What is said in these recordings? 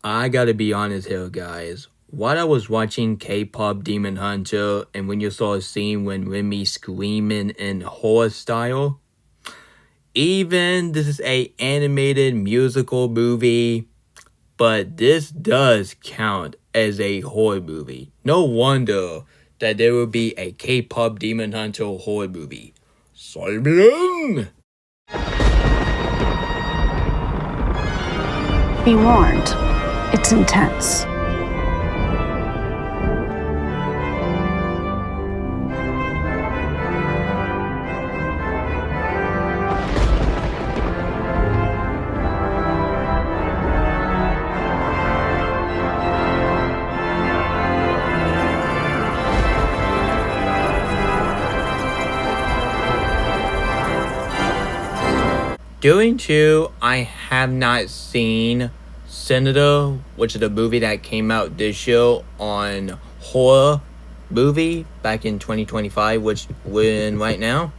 I gotta be honest here, guys. While I was watching K-pop Demon Hunter, and when you saw a scene when Remy screaming in horror style, even this is a animated musical movie, but this does count as a horror movie. No wonder that there will be a K-pop Demon Hunter horror movie. Simon! Be warned, it's intense. Doing two, I have not seen Senator, which is a movie that came out this year on horror movie back in 2025, which we're in right now.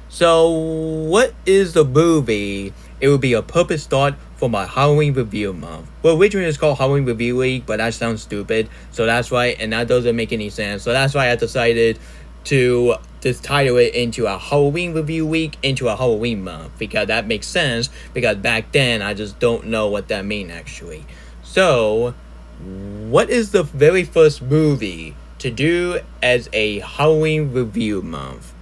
So, what is the movie? It would be a purpose thought for my Halloween review month. Well, originally it's called Halloween Review Week, but that sounds stupid. So that's why, and that doesn't make any sense. So that's why I decided to just title it into a Halloween Review Week into a Halloween month, because that makes sense, because back then I just don't know what that means actually. So, what is the very first movie to do as a Halloween review month?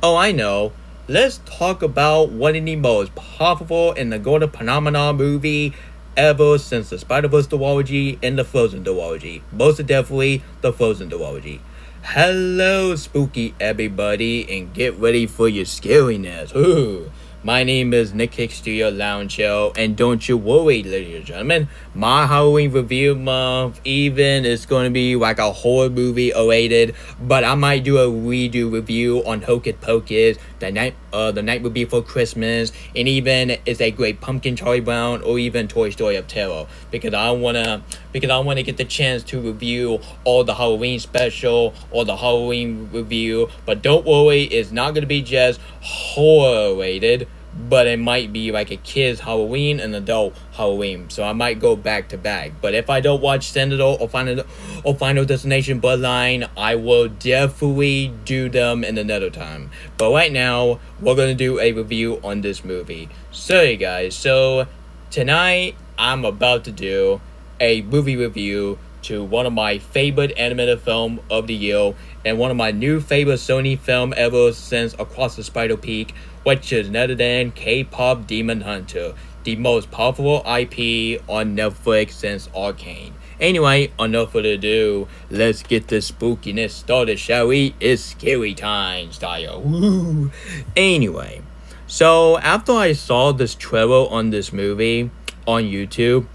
Oh, I know. Let's talk about one of the most powerful and the golden phenomenon movie ever since the Spider-Verse duology and the Frozen duology. Most definitely the Frozen duology. Hello, spooky everybody, and get ready for your scariness. Ooh. My name is Nick Hicks to your lounge show, and don't you worry, ladies and gentlemen, my Halloween review month even is going to be like a horror movie related, but I might do a redo review on Hocus Pocus, the night will be for Christmas, and even It's a Great Pumpkin, Charlie Brown, or even Toy Story of Terror, because I wanna get the chance to review all the Halloween special or the Halloween review. But don't worry, it's not gonna be just horror related, but it might be like a kid's Halloween and adult Halloween. So I might go back to back. But if I don't watch Senator or Final Destination Bloodline, I will definitely do them in another time. But right now, we're gonna do a review on this movie. Sorry guys, so tonight I'm about to do a movie review to one of my favorite animated film of the year and one of my new favorite Sony film ever since Across the Spider Peak, which is none other than K-pop Demon Hunter, the most powerful IP on Netflix since Arcane. Anyway, enough further ado, let's get this spookiness started, shall we? It's scary time style. Woo! Anyway, so after I saw this trailer on this movie on YouTube,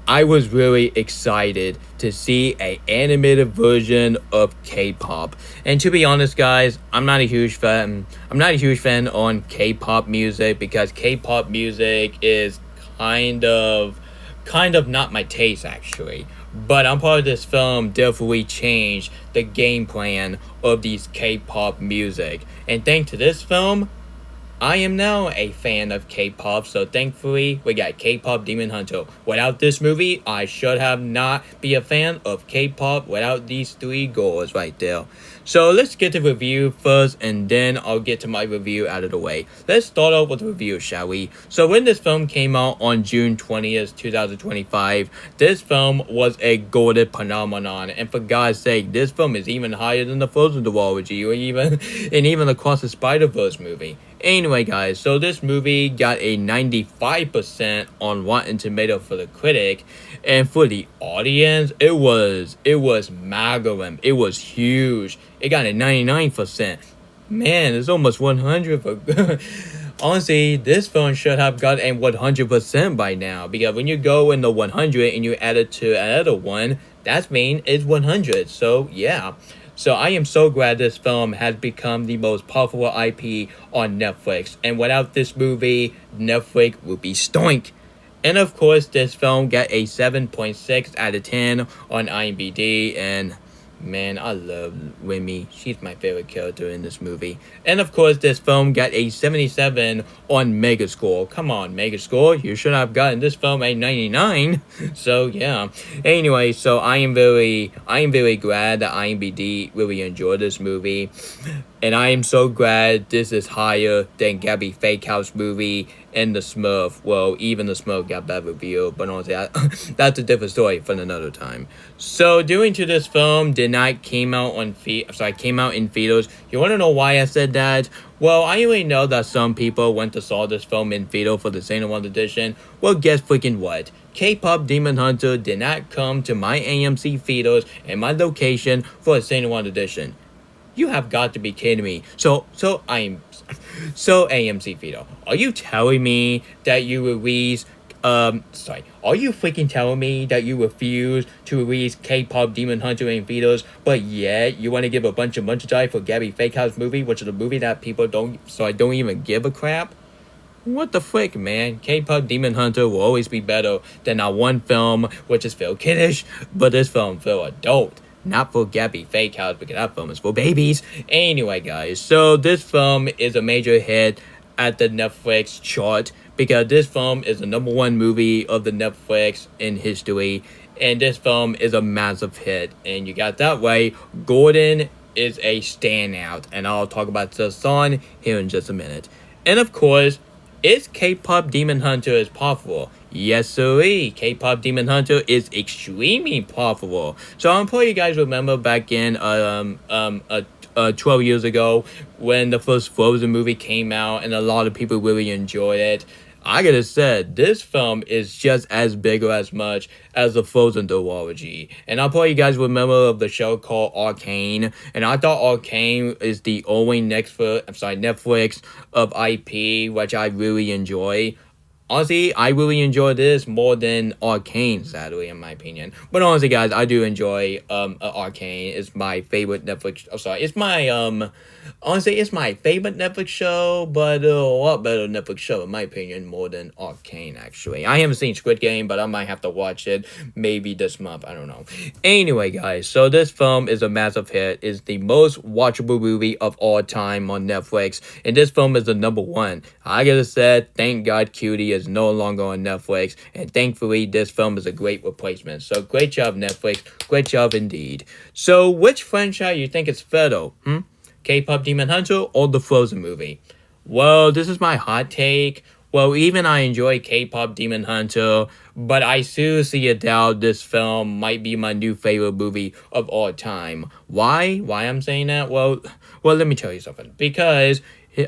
I was really excited to see an animated version of K-pop. And to be honest, guys, I'm not a huge fan. I'm not a huge fan on K-pop music, because K-pop music is kind of not my taste actually. But I'm part of this film definitely changed the game plan of these K-pop music. And thanks to this film, I am now a fan of K-pop, so thankfully we got K-pop Demon Hunter. Without this movie, I should have not be a fan of K-pop without these three goals right there. So let's get the review first, and then I'll get to my review out of the way. Let's start off with the review, shall we? So when this film came out on June 20th, 2025, this film was a golden phenomenon. And for God's sake, this film is even higher than the Frozen duology, or even Across the Spider-Verse movie. Anyway, guys, so this movie got a 95% on Rotten Tomatoes for the critic, and for the audience, it was magnum. It was huge. It got a 99%. Man, it's almost 100 for honestly, this film should have got a 100% by now, because when you go in the 100 and you add it to another one, that means it's 100. So, yeah. So I am so glad this film has become the most popular IP on Netflix. And without this movie, Netflix would be stoink. And of course, this film got a 7.6 out of 10 on IMDb. And Man, I love Remy. She's my favorite character in this movie. And of course, this film got a 77 on Megascore. Come on, Megascore. You should have gotten this film a 99. So yeah. Anyway, so I am very glad that IMBD really enjoyed this movie. And I am so glad this is higher than Gabby Fakehouse movie and the Smurf. Well, even the Smurf got bad review, but honestly, that's a different story for another time. So, due to this film did not came out in theaters. You want to know why I said that? Well, I already know that some people went to saw this film in theater for the Cinema edition. Well, guess freaking what? K-pop Demon Hunter did not come to my AMC theaters and my location for a Cinema edition. You have got to be kidding me. So AMC Vito. Are you telling me that you release are you freaking telling me that you refuse to release K-pop Demon Hunter in theaters, but yet you want to give a bunch of merchandise for Gabby Fakehouse movie, which is a movie that people don't even give a crap? What the frick, man? K-pop Demon Hunter will always be better than that one film, which is feel kiddish, but this film feel adult. Not for Gabby Fake House, because that film is for babies. Anyway, guys, so this film is a major hit at the Netflix chart because this film is the number one movie of the Netflix in history, and this film is a massive hit. And you got that right. Gordon is a standout, and I'll talk about the song here in just a minute. And of course, is K-pop Demon Hunter is popular? Yes, sirree. K-pop Demon Hunter is extremely popular. So I'm sure you guys remember back in 12 years ago when the first Frozen movie came out, and a lot of people really enjoyed it. I gotta say, this film is just as big or as much as the Frozen duology. And I'll probably you guys remember of the show called Arcane. And I thought Arcane is the only Netflix of IP, which I really enjoy. Honestly, I really enjoy this more than Arcane, sadly, in my opinion. But honestly, guys, I do enjoy Arcane. It's my favorite Netflix. Honestly, it's my favorite Netflix show, but a lot better Netflix show, in my opinion, more than Arcane, actually. I haven't seen Squid Game, but I might have to watch it maybe this month. I don't know. Anyway, guys, so this film is a massive hit. It's the most watchable movie of all time on Netflix, and this film is the number one. I gotta say, thank God Cutie is no longer on Netflix, and thankfully, this film is a great replacement. So, great job, Netflix. Great job indeed. So, which franchise you think is better? K-pop Demon Hunter or the Frozen movie? Well, this is my hot take. Well, even I enjoy K-pop Demon Hunter, but I seriously doubt this film might be my new favorite movie of all time. Why? Why I'm saying that? Well, let me tell you something. Because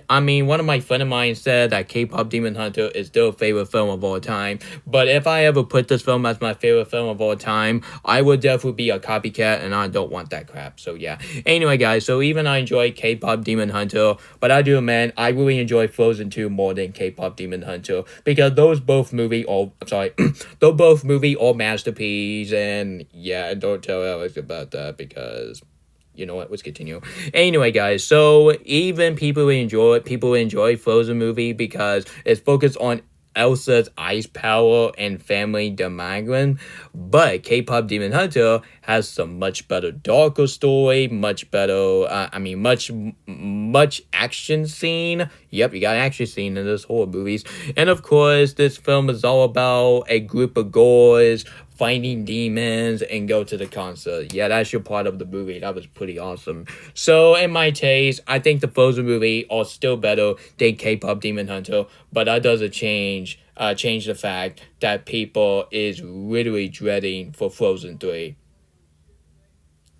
one of my friend of mine said that K-pop Demon Hunter is their favorite film of all time. But if I ever put this film as my favorite film of all time, I would definitely be a copycat, and I don't want that crap. So yeah. Anyway, guys, so even I enjoy K-pop Demon Hunter, but I really enjoy Frozen 2 more than K-pop Demon Hunter because those both movie all masterpiece, and yeah, don't tell Alex about that because. You know what? Let's continue. Anyway, guys, so even people enjoy Frozen movie because it's focused on Elsa's ice power and family dynamic. But K-pop Demon Hunter has some much better darker story, much better. Much action scene. Yep, you got action scene in this horror movies, and of course, this film is all about a group of girls finding demons and go to the concert. Yeah, that's your part of the movie. That was pretty awesome. So, in my taste, I think the Frozen movie are still better than K-pop Demon Hunter, but that doesn't change the fact that people is literally dreading for Frozen 3.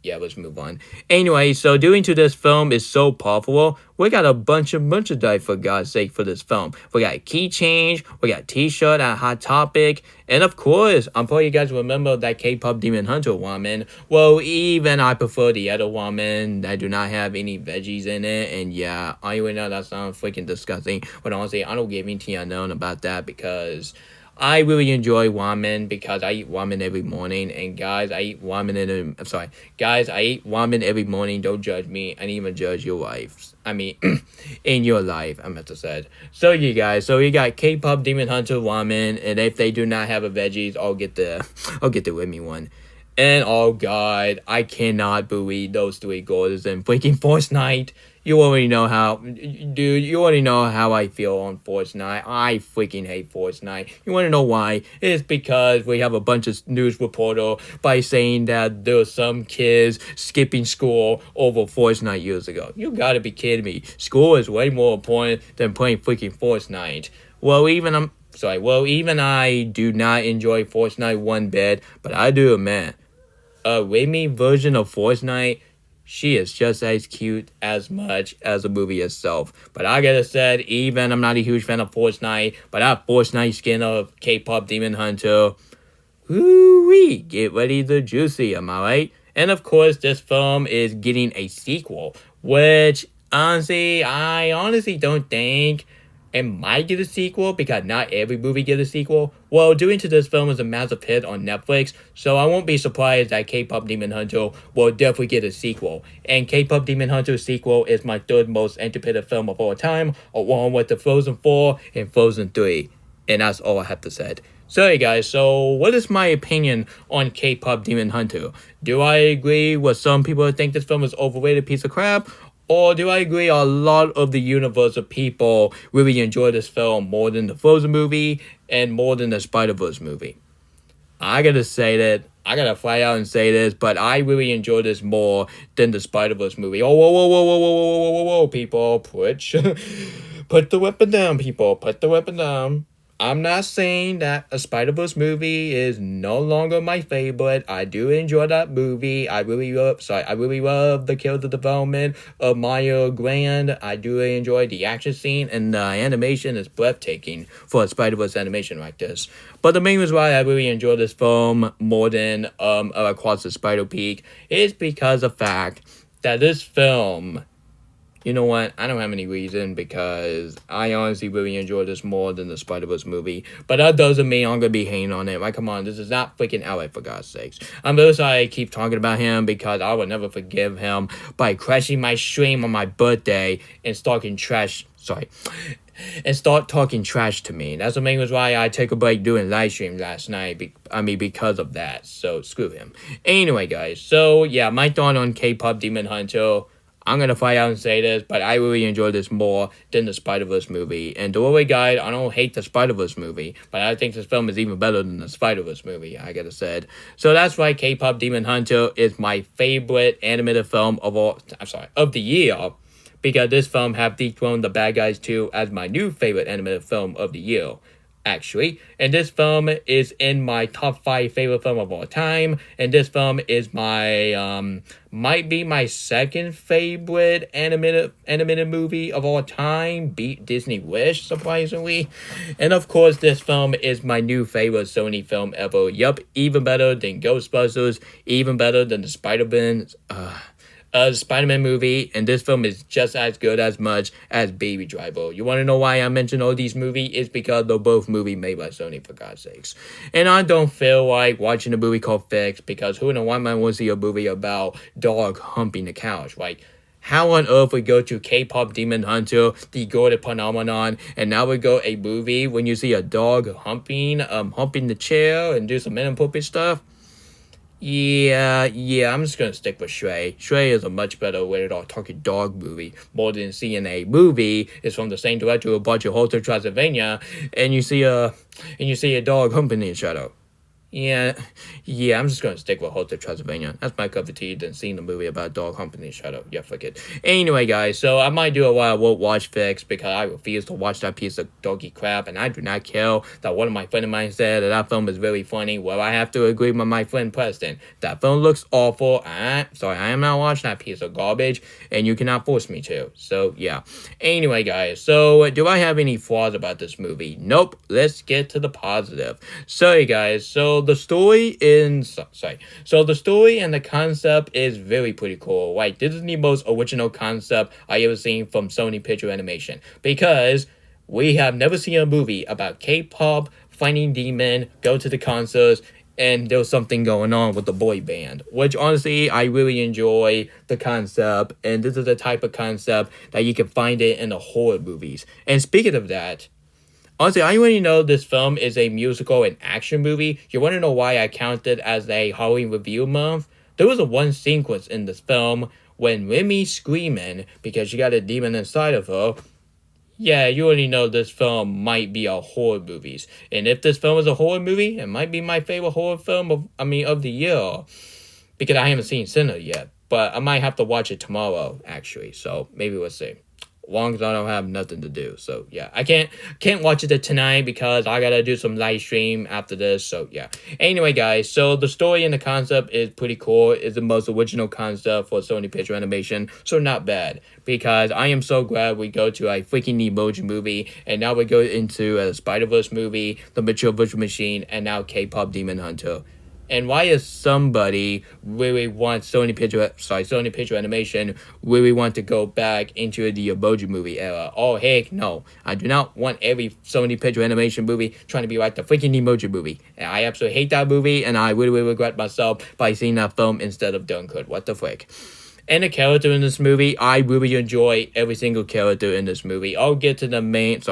Yeah, let's move on. Anyway, so due to this film is so popular, we got a bunch of merchandise for God's sake for this film. We got keychains, we got t-shirt at Hot Topic, and of course, I'm sure you guys remember that K-pop Demon Hunter woman. Well, even I prefer the other woman that do not have any veggies in it, and yeah, I even know that sounds freaking disgusting, but honestly, I don't give any tea unknown about that because I really enjoy ramen because I eat ramen every morning, and guys, I eat ramen every morning. Don't judge me. I didn't even judge your lives. In your life, I meant to say. So you guys, you got K-pop Demon Hunter ramen, and if they do not have a veggies, I'll get the Remy one. And oh god, I cannot believe those three goals in freaking Fortnite. You already know how, dude, you already know how I feel on Fortnite. I freaking hate Fortnite. You want to know why? It's because we have a bunch of news reporter by saying that there were some kids skipping school over Fortnite years ago. You gotta be kidding me. School is way more important than playing freaking Fortnite. Well, even I do not enjoy Fortnite one bit, but I do admit, a remake version of Fortnite, she is just as cute as much as the movie itself. But I gotta say, even I'm not a huge fan of Fortnite, but that Fortnite skin of K-pop Demon Hunter, woo-wee, get ready to juicy, am I right? And of course, this film is getting a sequel, which I honestly don't think it might get a sequel because not every movie gets a sequel. Well, due to this film is a massive hit on Netflix, so I won't be surprised that K-Pop Demon Hunter will definitely get a sequel. And K-Pop Demon Hunter's sequel is my third most anticipated film of all time, along with the Frozen 4 and Frozen 3. And that's all I have to say. So hey guys, so what is my opinion on K-Pop Demon Hunter? Do I agree with some people who think this film is overrated piece of crap? Or do I agree a lot of the universe of people really enjoy this film more than the Frozen movie and more than the Spider-Verse movie? I gotta say that, I gotta fly out and say this, but I really enjoy this more than the Spider-Verse movie. Oh, whoa, whoa, whoa, whoa, whoa, whoa, whoa, whoa, whoa, people, put the weapon down, people, put the weapon down. I'm not saying that a Spider-Verse movie is no longer my favorite. I do enjoy that movie. I really love the character development of Maya Grand. I do enjoy the action scene, and the animation is breathtaking for a Spider-Verse animation like this. But the main reason why I really enjoy this film more than Across the Spider-Peak is because of the fact that this film, you know what? I don't have any reason because I honestly really enjoy this more than the Spider-Verse movie. But that doesn't mean I'm going to be hating on it. Like, come on, this is not freaking LA for God's sakes. I'm really sorry I keep talking about him because I will never forgive him by crashing my stream on my birthday and talking trash to me. That's the main reason why I take a break doing live stream last night. Because of that. So, screw him. Anyway, guys. So, yeah, my thought on K-Pop Demon Hunter, I'm going to fly out and say this, but I really enjoy this more than the Spider-Verse movie. And the way, guys, I don't hate the Spider-Verse movie, but I think this film is even better than the Spider-Verse movie, I gotta say. So that's why K-Pop Demon Hunter is my favorite animated film of the year, because this film have dethroned The Bad Guys 2 as my new favorite animated film of the year, actually. And this film is in my top 5 favorite film of all time. And this film is my might be my second favorite animated movie of all time, beat Disney Wish, surprisingly. And of course, this film is my new favorite Sony film ever. Yup, even better than Ghostbusters, even better than the Spider-Man movie, and this film is just as good as much as Baby Driver. You want to know why I mention all these movies? It's because they're both movies made by Sony, for God's sakes. And I don't feel like watching a movie called Fix, because who in the one man wants to see a movie about dog humping the couch? Like, how on earth we go to K-Pop Demon Hunter, the golden phenomenon, and now we go a movie when you see a dog humping the chair and do some inappropriate stuff? Yeah, I'm just gonna stick with Shrey. Shrey is a much better rated R talking dog movie, more than seeing a movie. It's from the same director who bought your Hotel Transylvania, and you see a dog humping each other. Yeah, I'm just gonna stick with Hotel Transylvania. That's my cup of tea than seeing the movie about dog humping each other. Yeah, fuck it. Anyway, guys, so I might do it while I won't watch Fix because I refuse to watch that piece of doggy crap, and I do not care that one of my friends of mine said that film is very funny. Well, I have to agree with my friend Preston. That film looks awful. I am not watching that piece of garbage, and you cannot force me to. So, yeah. Anyway, guys, so do I have any flaws about this movie? Nope. Let's get to the positive. Sorry, guys. So the story and the concept is very pretty cool. Like, this is the most original concept I ever seen from Sony Picture Animation, because we have never seen a movie about K-pop finding demon, go to the concerts, and there's something going on with the boy band, which honestly I really enjoy the concept, and this is the type of concept that you can find it in the horror movies. And speaking of that, Honestly, I already know this film is a musical and action movie. You want to know why I count it as a Halloween review month? There was a one sequence in this film when Remy's screaming because she got a demon inside of her. Yeah, you already know this film might be a horror movie. And if this film is a horror movie, it might be my favorite horror film of the year. Because I haven't seen Sinner yet. But I might have to watch it tomorrow, actually. So maybe we'll see. As long as I don't have nothing to do. So yeah, I can't watch it tonight because I gotta do some live stream after this. So yeah. Anyway, guys, so the story and the concept is pretty cool. It's the most original concept for Sony Picture Animation. So not bad. Because I am so glad we go to a freaking emoji movie, and now we go into a Spider-Verse movie, The Mitchell Virtual Machine, and now K-Pop Demon Hunter. And why is somebody really want Sony Picture Animation really want to go back into the emoji movie era? Oh, heck no. I do not want every Sony Picture Animation movie trying to be like the freaking emoji movie. And I absolutely hate that movie, and I really regret myself by seeing that film instead of Dunkirk. What the frick? And the character in this movie, I really enjoy every single character in this movie. I'll get to the main...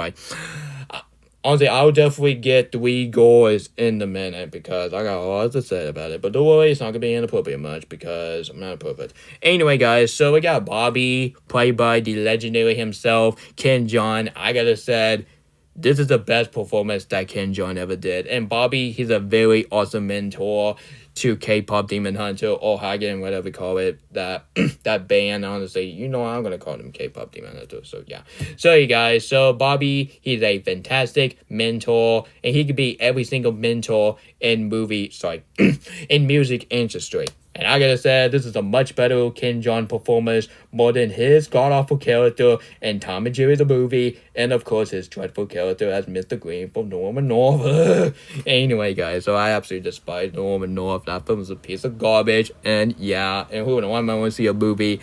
Honestly, I'll definitely get 3 goals in a minute because I got a lot to say about it. But don't worry, it's not going to be inappropriate much because I'm not appropriate. Anyway, guys, so we got Bobby, played by the legendary himself, Ken Jeong. I gotta say, this is the best performance that Ken Jeong ever did. And Bobby, he's a very awesome mentor to K-Pop Demon Hunter or Hagen, whatever you call it, that that band. Honestly, you know I'm gonna call them K-Pop Demon Hunter. So yeah. So you guys, so Bobby, he's a fantastic mentor, and he could be every single mentor in in music industry. And I gotta say, this is a much better Ken Jeong performance, more than his god-awful character in Tom and Jerry the movie, and of course his dreadful character as Mr. Green from Norman North. Anyway, guys, so I absolutely despise Norman North. That film is a piece of garbage, and yeah, and who wouldn't want to see a movie,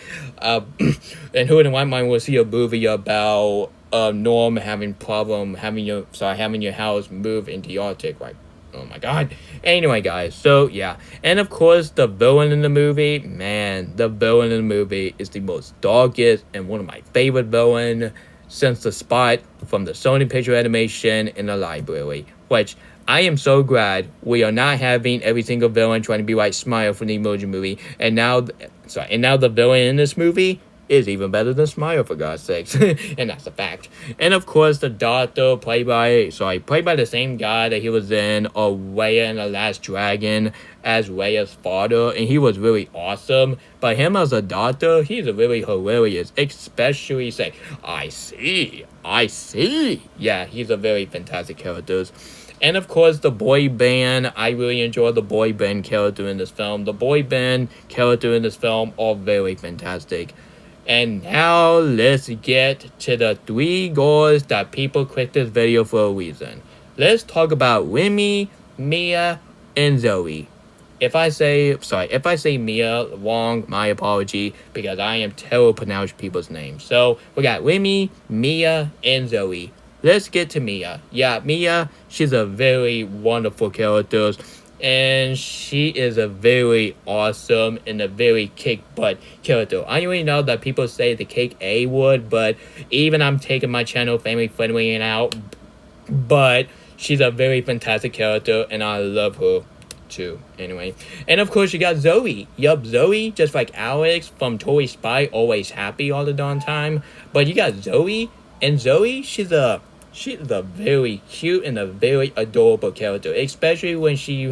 about Norm having having your house move into the Arctic, right? Oh my god. Anyway, guys, so yeah. And of course, the villain in the movie, man, the villain in the movie is the most darkest and one of my favorite villains since the Spot from the Sony Picture Animation in the library, which I am so glad we are not having every single villain trying to be like Smile from the Emoji Movie, and now the villain in this movie is even better than Smile, for God's sakes. And that's a fact. And of course, the doctor, played by the same guy that he was in Raya and the Last Dragon as Raya's father, and he was really awesome. But him as a doctor, he's really hilarious, especially I see. Yeah, he's a very fantastic character. And of course, the boy band. I really enjoy the boy band character in this film. The boy band character in this film are very fantastic. And now let's get to the 3 goals that people click this video for a reason. Let's talk about Remy, Mia, and Zoe. If I say Mia wrong, my apology, because I am terrible pronouncing people's names. So we got Remy, Mia, and Zoe. Let's get to Mia. Yeah, Mia, she's a very wonderful character. And she is a very awesome and a very kick-butt character. I already know that people say the kick A word, but even I'm taking my channel family-friendly and out. But she's a very fantastic character, and I love her too. Anyway, and of course you got Zoe. Yup, Zoe, just like Alex from Toy Spy, always happy all the darn time. But you got Zoe, and Zoe, she's a very cute and a very adorable character, especially when she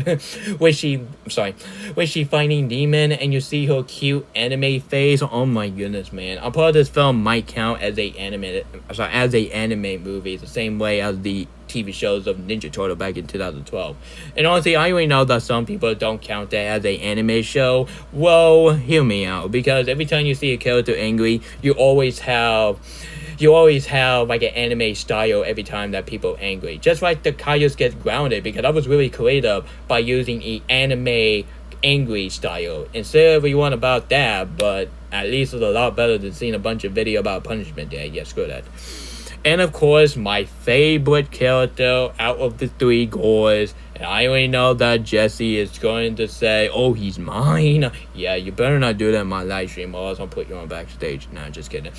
fighting demon and you see her cute anime face. Oh my goodness, man! A part of this film might count as a anime movie, the same way as the TV shows of Ninja Turtle back in 2012. And honestly, I already know that some people don't count that as an anime show. Well, hear me out, because every time you see a character angry, you always have like an anime style every time that people are angry. Just like the Kaiyus get grounded, because I was really creative by using an anime angry style instead of everyone about that, but at least it's a lot better than seeing a bunch of video about Punishment Day. Yeah, screw that. And of course, my favorite character out of the 3 goals, and I already know that Jesse is going to say, oh, he's mine. Yeah, you better not do that in my live stream, or else I'll put you on backstage. Nah, just kidding.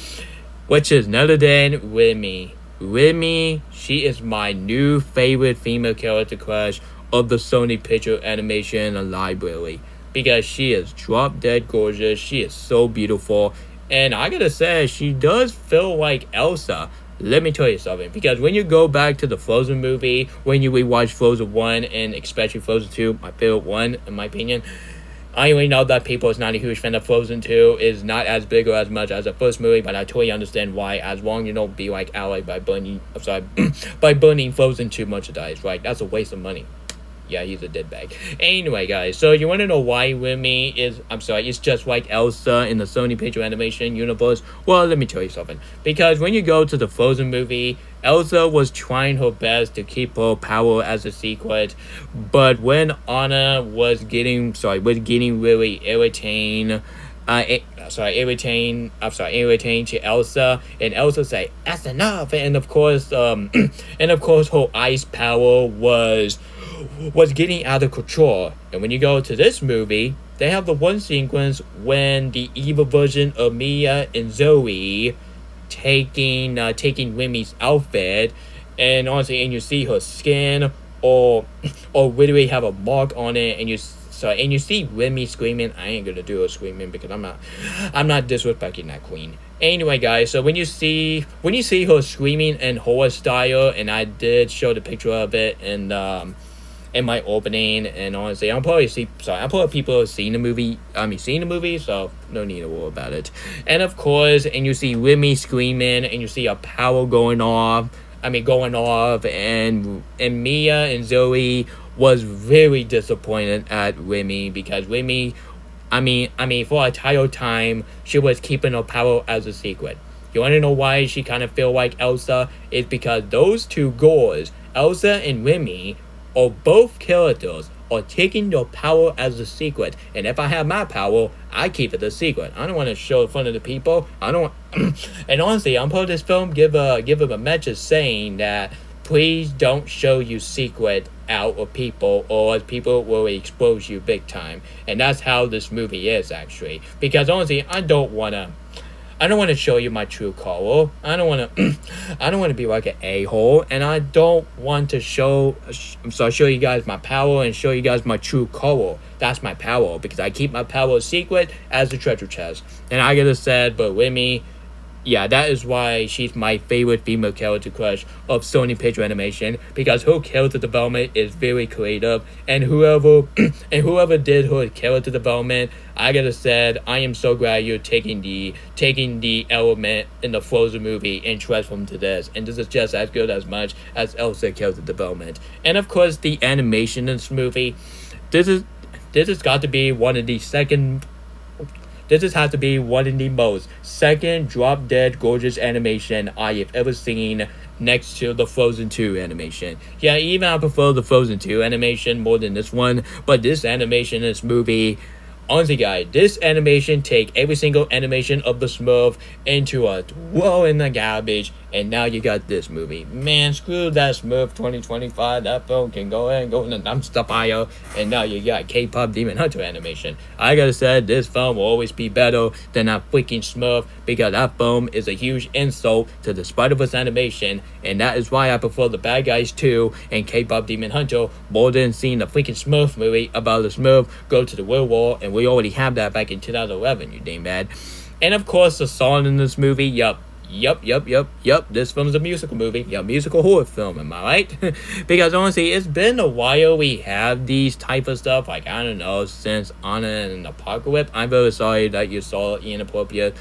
Which is none other than Remy. Remy, she is my new favorite female character crush of the Sony Picture Animation library because she is drop dead gorgeous. She is so beautiful, and I gotta say, she does feel like Elsa. Let me tell you something, because when you go back to the Frozen movie, when you rewatch Frozen 1 and especially Frozen 2, my favorite one, in my opinion, I only know that people is not a huge fan of Frozen 2, is not as big or as much as the first movie, but I totally understand why, as long as you don't be like Ally by burning, by burning Frozen 2 merchandise, right? That's a waste of money. Yeah, he's a dead bag. Anyway, guys, so you want to know why Remy is, it's just like Elsa in the Sony Picture Animation universe? Well, let me tell you something. Because when you go to the Frozen movie, Elsa was trying her best to keep her power as a secret, but when Anna was getting really irritating, irritating to Elsa, and Elsa say, "That's enough," and of course, her ice power was getting out of control. And when you go to this movie, they have the one sequence when the evil version of Mia and Zoe taking Remy's outfit, and honestly, and you see her skin or literally have a mark on it, and you see Remy screaming. I ain't gonna do her screaming because I'm not disrespecting that queen. Anyway, guys, so when you see her screaming in horror style, and I did show the picture of it in my opening, and honestly, I'm probably people have seen the movie, so no need to worry about it. And of course, and you see Remy screaming, and you see a power going off, and Mia and Zoe was very disappointed at Remy because Remy, for an entire time, she was keeping her power as a secret. You want to know why she kind of feel like Elsa? It's because those two girls, Elsa and Remy, or both characters are taking their power as a secret. And if I have my power, I keep it a secret. I don't want to show it in front of the people. I don't want and honestly, I'm part of this film give them a message saying that please don't show your secret out of people, or people will expose you big time. And that's how this movie is, actually. Because honestly, I don't want to show you my true color. I don't want to be like an a-hole, and I don't want to show you guys my power and show you guys my true color. That's my power, because I keep my power secret as a treasure chest. And I gotta say, but Remy, yeah, that is why she's my favorite female character crush of Sony Picture Animation, because her character development is very creative, and whoever did her character development, I gotta say, I am so glad you're taking the element in the Frozen movie and transform to this, and this is just as good as much as Elsa's character development. And of course, the animation in this movie, this has got to be one of the most second drop dead gorgeous animation I have ever seen, next to the Frozen 2 animation. Yeah, even I prefer the Frozen 2 animation more than this one, but this animation in this movie, honestly, guys, this animation take every single animation of the Smurf into a throw in the garbage, and now you got this movie. Man, screw that Smurf 2025. That film can go ahead and go in the dumpster pile, and now you got K-Pop Demon Hunter animation. I gotta say, this film will always be better than that freaking Smurf, because that film is a huge insult to the Spider-Verse animation, and that is why I prefer the Bad Guys 2 and K-Pop Demon Hunter more than seeing the freaking Smurf movie about the Smurf go to the real world, and we already have that back in 2011, you damn bad. And of course, the song in this movie, yup, this film is a musical movie, musical horror film, am I right? Because honestly, it's been a while we have these type of stuff, like, I don't know, since Anna and Apocalypse. I'm very sorry that you saw inappropriate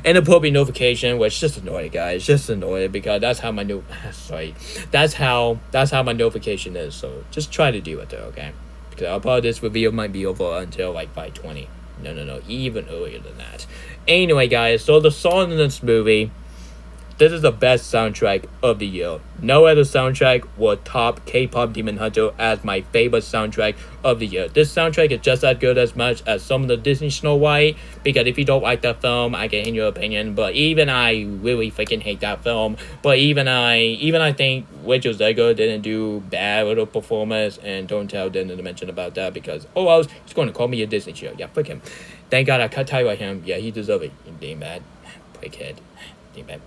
notification, which just annoyed, guys, just annoyed, because that's how my my notification is, so just try to deal with it, okay? Because I'll probably this review might be over until like 5:20. No, even earlier than that. Anyway, guys, so the song in this movie, this is the best soundtrack of the year. No other soundtrack will top K-Pop Demon Hunter as my favorite soundtrack of the year. This soundtrack is just as good as much as some of the Disney Snow White, because if you don't like that film, I can hear your opinion, but even I really freaking hate that film. But even I think Rachel Zegler didn't do bad with her performance, and Don't Tell didn't mention about that, because, he's going to call me a Disney show. Yeah, fuck him. Thank God I cut tie with him. Yeah, he deserves it. You damn bad. Prickhead. Damn bad.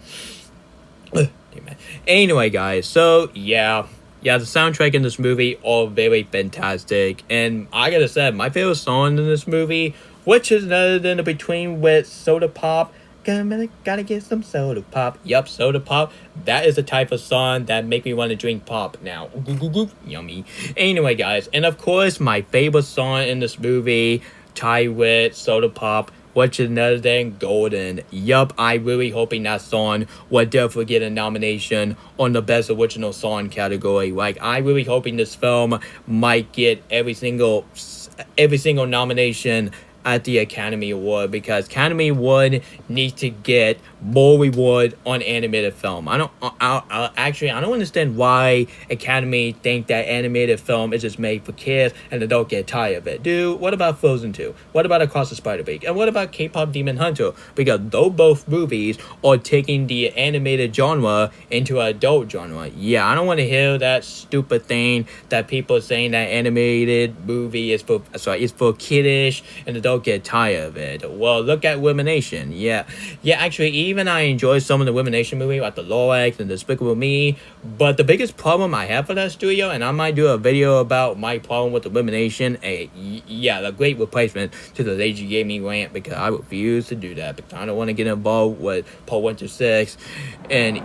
Amen. Anyway, guys, so yeah, the soundtrack in this movie all very fantastic, and I gotta say, my favorite song in this movie, which is none other than the Between with Soda Pop. Gotta get some soda pop. Yup, soda pop. That is the type of song that make me want to drink pop now. Ooh, goo, goo, goo. Yummy. Anyway, guys, and of course, my favorite song in this movie, tied with soda pop, which is none other than Golden. Yup, I really hoping that song will definitely get a nomination on the Best Original Song category. Like, I really hoping this film might get every single nomination at the Academy Award, because Academy Award needs to get more reward on animated film. I don't understand why Academy think that animated film is just made for kids and they don't get tired of it. Dude, what about Frozen 2? What about Across the Spider-Verse? And what about K-Pop Demon Hunter? Because those both movies are taking the animated genre into an adult genre. Yeah, I don't want to hear that stupid thing that people saying that animated movie is for kiddish and they don't get tired of it. Well, look at Elimination. Yeah, actually, even I enjoy some of the Elimination movie, like the Lorax and Despicable Me, but the biggest problem I have for that studio, and I might do a video about my problem with Elimination, the great replacement to the Lazy Gaming rant, because I refuse to do that, because I don't want to get involved with Paul Winter 6, and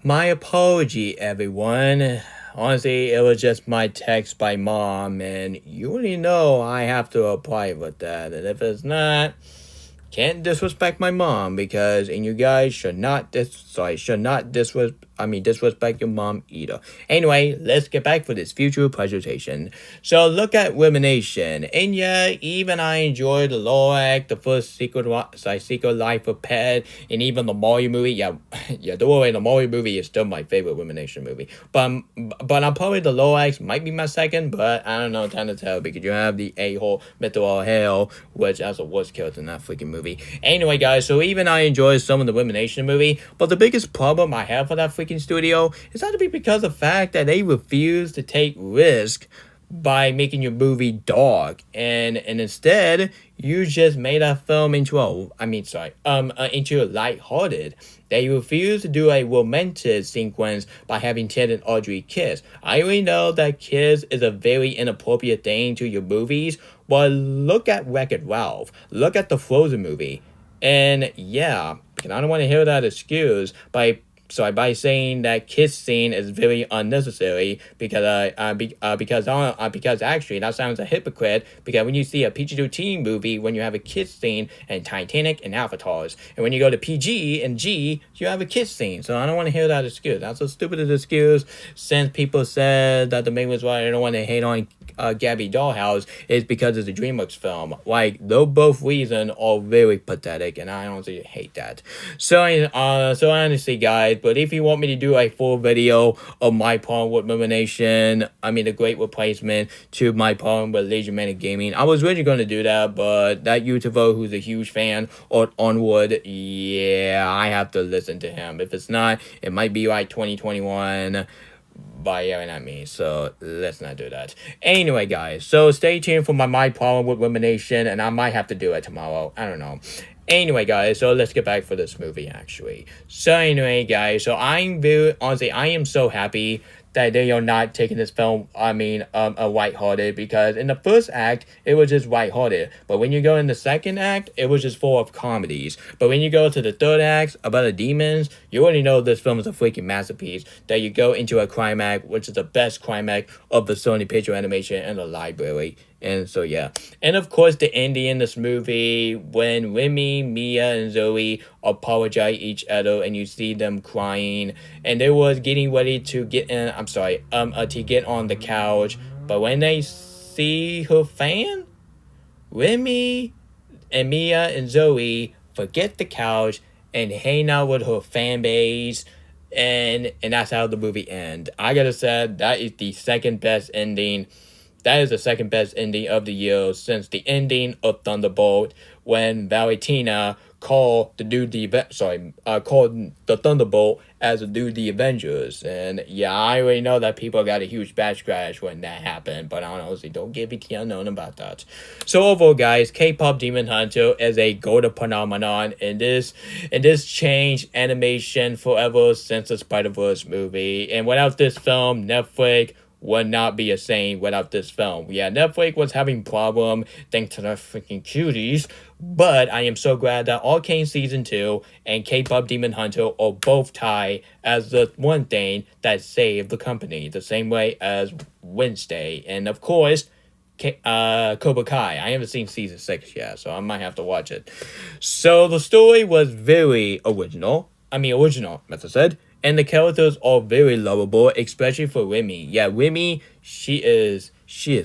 my apology, everyone. Honestly, it was just my text by mom, and you already know I have to apply with that. And if it's not, can't disrespect my mom, because and you guys should not disrespect your mom either. Anyway, let's get back for this future presentation. So look at Elimination, and yeah, even I enjoyed the Lorax, the first Secret Life of Pet, and even the Mario movie. Yeah, the Mario movie is still my favorite Elimination movie. But I'm probably the Lorax might be my second, but I don't know, time to tell, because you have the a-hole Mr. Hell, which has the worst character in that freaking movie. Anyway, guys, so even I enjoy some of the Elimination movie, but the biggest problem I have for that freaking studio is that to be because of the fact that they refuse to take risk by making your movie dark, and instead you just made that film into into lighthearted. They refuse to do a romantic sequence by having Ted and Audrey kiss. I already know that kiss is a very inappropriate thing to your movies, but look at Wreck-It Ralph. Look at the Frozen movie. And yeah, and I don't want to hear that excuse by saying that kiss scene is very unnecessary, because actually that sounds a hypocrite, because when you see a PG-13 movie, when you have a kiss scene in Titanic and Avatars, and when you go to PG and G, you have a kiss scene. So I don't want to hear that excuse. That's a stupid excuse, since people said that the main reason why I don't want to hate on Gabby Dollhouse is because it's a DreamWorks film. Like, though both reasons are very pathetic, and I honestly hate that. So honestly, guys, but if you want me to do a full video of my problem with Elimination, the Great Replacement, to my problem with Lazy Manic Gaming, I was really going to do that, but that YouTuber who's a huge fan of Onward, yeah, I have to listen to him. If it's not, it might be like 2021 by yelling at me, so let's not do that. Anyway, guys, so stay tuned for my problem with Elimination, and I might have to do it tomorrow. I don't know. Anyway, guys, so let's get back for this movie, actually. So anyway, guys, so I am so happy that they are not taking this film, lighthearted, because in the first act, it was just lighthearted. But when you go in the second act, it was just full of comedies. But when you go to the third act, about the demons, you already know this film is a freaking masterpiece. That you go into a climax, which is the best climax of the Sony Picture Animation and the library. And so, yeah. And of course, the ending in this movie, when Remy, Mia, and Zoe apologize each other, and you see them crying, and they was getting ready to get on the couch, but when they see her fan, Remy and Mia and Zoe forget the couch and hang out with her fan base, and that's how the movie ends. I gotta say, that is the second best ending. That is the second best ending of the year, since the ending of Thunderbolt, when Valentina call called the Thunderbolt as a do the Avengers. And yeah, I already know that people got a huge backlash when that happened, but I honestly don't give a damn known about that. So overall, guys, K-pop Demon Hunter is a golden phenomenon, and this changed animation forever since the Spider-Verse movie. And without this film, Netflix would not be the same without this film. Yeah, Netflix was having problem thanks to their freaking cuties, but I am so glad that Arcane Season 2 and K-Pop Demon Hunter are both tied as the one thing that saved the company, the same way as Wednesday. And of course, Cobra Kai. I haven't seen season 6 yet, so I might have to watch it. So the story was very original. As I said. And the characters are very lovable, especially for Remy. Yeah, Remy, she is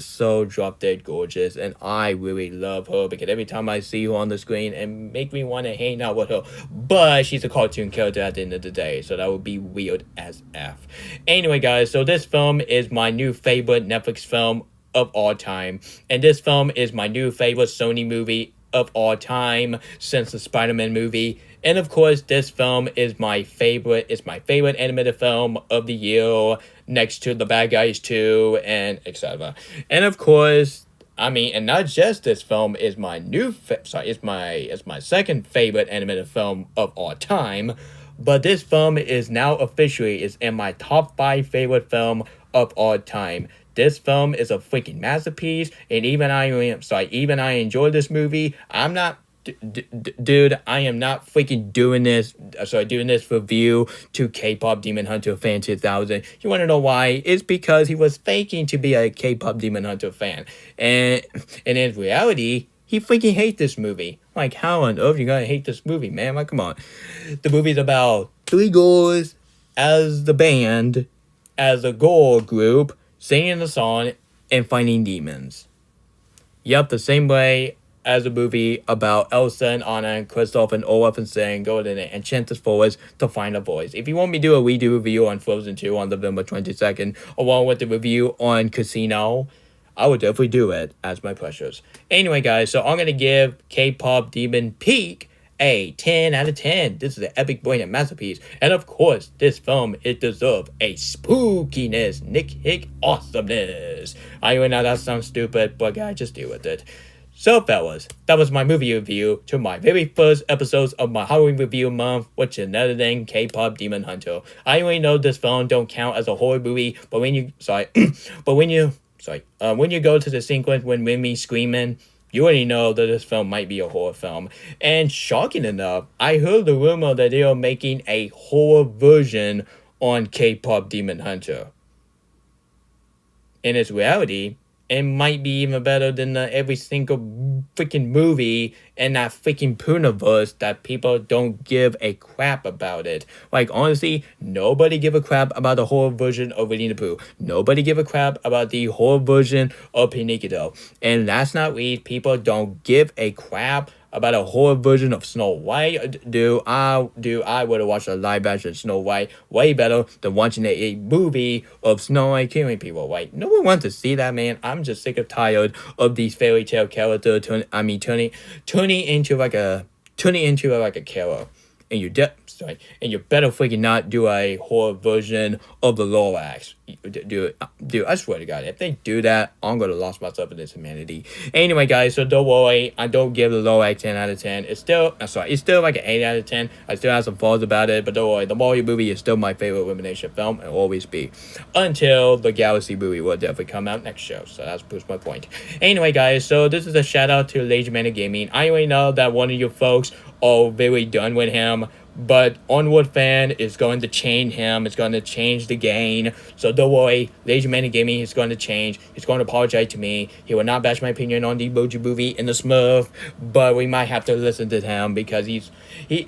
so drop dead gorgeous, and I really love her because every time I see her on the screen, it make me want to hang out with her. But she's a cartoon character at the end of the day, so that would be weird as F. Anyway, guys, so this film is my new favorite Netflix film of all time, and this film is my new favorite Sony movie of all time since the Spider-Man movie. And of course, this film is my favorite. It's my favorite animated film of the year, next to The Bad Guys 2 and etc. And of course, and not just this film is my it's my second favorite animated film of all time, but this film is now officially is in my top 5 favorite film of all time. This film is a freaking masterpiece, and even I enjoy this movie. I'm not. Dude, I am not freaking doing this review to K-Pop Demon Hunter Fan 2000. You want to know why? It's because he was faking to be a K-Pop Demon Hunter fan. And in reality, he freaking hates this movie. Like, how on earth you gonna hate this movie, man? Like, come on. The movie's about 3 girls as the band, as a girl group, singing the song and fighting demons. Yep, the same way as a movie about Elsa and Anna and Kristoff and Olaf and Sing go to the Enchanted Forest to find a voice. If you want me to do a redo review on Frozen 2 on November 22nd, along with the review on Casino, I would definitely do it as my precious. Anyway, guys, so I'm going to give K-Pop Demon Peak a 10 out of 10. This is an epic brilliant masterpiece. And of course, this film, it deserves a spookiness, Nick Hick awesomeness. I know that sounds stupid, but guys, just deal with it. So fellas, that was my movie review to my very first episodes of my Halloween review month, which is another thing, K-Pop Demon Hunter. I already know this film don't count as a horror movie, but when you go to the sequence when Remy screaming, you already know that this film might be a horror film. And shocking enough, I heard the rumor that they are making a horror version on K-Pop Demon Hunter. In its reality, it might be even better than every single freaking movie in that freaking Poonaverse that people don't give a crap about it. Like, honestly, nobody give a crap about the horror version of Winnie the Pooh. Nobody give a crap about the horror version of Pinocchio. And last not least, people don't give a crap about a horror version of Snow White. I would have watched a live action Snow White way better than watching a movie of Snow White killing people. Like, no one wants to see that, man. I'm just sick of tired of these fairy tale characters turning into like a killer. And you better freaking not do a horror version of the Lorax. Dude, I swear to God, if they do that, I'm gonna lose myself in this humanity. Anyway, guys, so don't worry, I don't give the Lorax 10 out of 10. It's still like an 8 out of 10. I still have some flaws about it, but don't worry, the Mario movie is still my favorite elimination film, and will always be. Until the Galaxy movie will definitely come out next show, so that's proves my point. Anyway, guys, so this is a shout out to Lazy Man Gaming. I already know that one of you folks are very done with him, but Onward Fan is going to change him. It's going to change the game. So don't worry, Lazy Man Gaming is going to change. He's going to apologize to me. He will not bash my opinion on the Emoji movie in the Smurf, but we might have to listen to him because he's a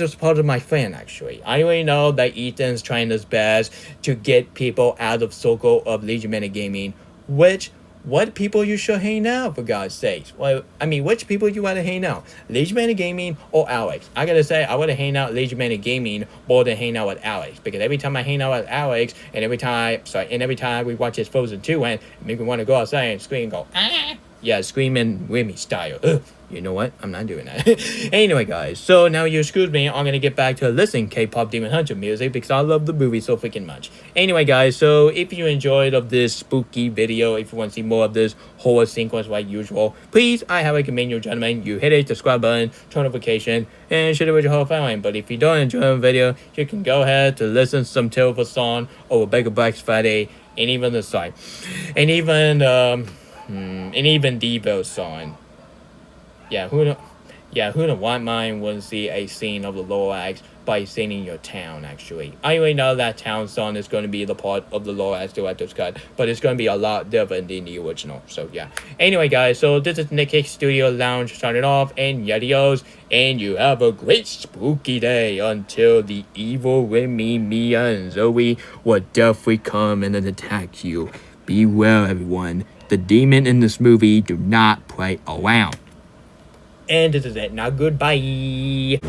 supporter of my fan, actually. I already know that Ethan's trying his best to get people out of circle of Lazy Man Gaming, what people you should hang out, for God's sakes? Well, which people you want to hang out? Lazy Man Gaming or Alex? I gotta say, I want to hang out Lazy Man Gaming more than hang out with Alex. Because every time I hang out with Alex, and every time we watch his Frozen 2, and it makes me want to go outside and scream and go, ah! Yeah, screaming with me style. You know what? I'm not doing that. Anyway, guys, so now you excuse me, I'm gonna get back to listening K-pop Demon Hunter music because I love the movie so freaking much. Anyway, guys, so if you enjoyed of this spooky video, if you want to see more of this horror sequence like usual, please, I highly recommend you gentlemen, you hit a subscribe button, turn notification, and share it with your whole family. But if you don't enjoy the video, you can go ahead to listen to some terrible song over Baker Black's Friday, and even the song, and even Devo's song. Yeah, who don't want mine want to see a scene of the Lorax by singing your town, actually. I already know that town song is going to be the part of the Lorax director's cut, but it's going to be a lot different than the original, so yeah. Anyway, guys, so this is Nick Hicks Studio Lounge signing off, and adios, and you have a great spooky day until the evil Remy, Mia, and Zoe will definitely come and attack you. Beware, everyone. The demon in this movie do not play around. And this is it. Now, goodbye.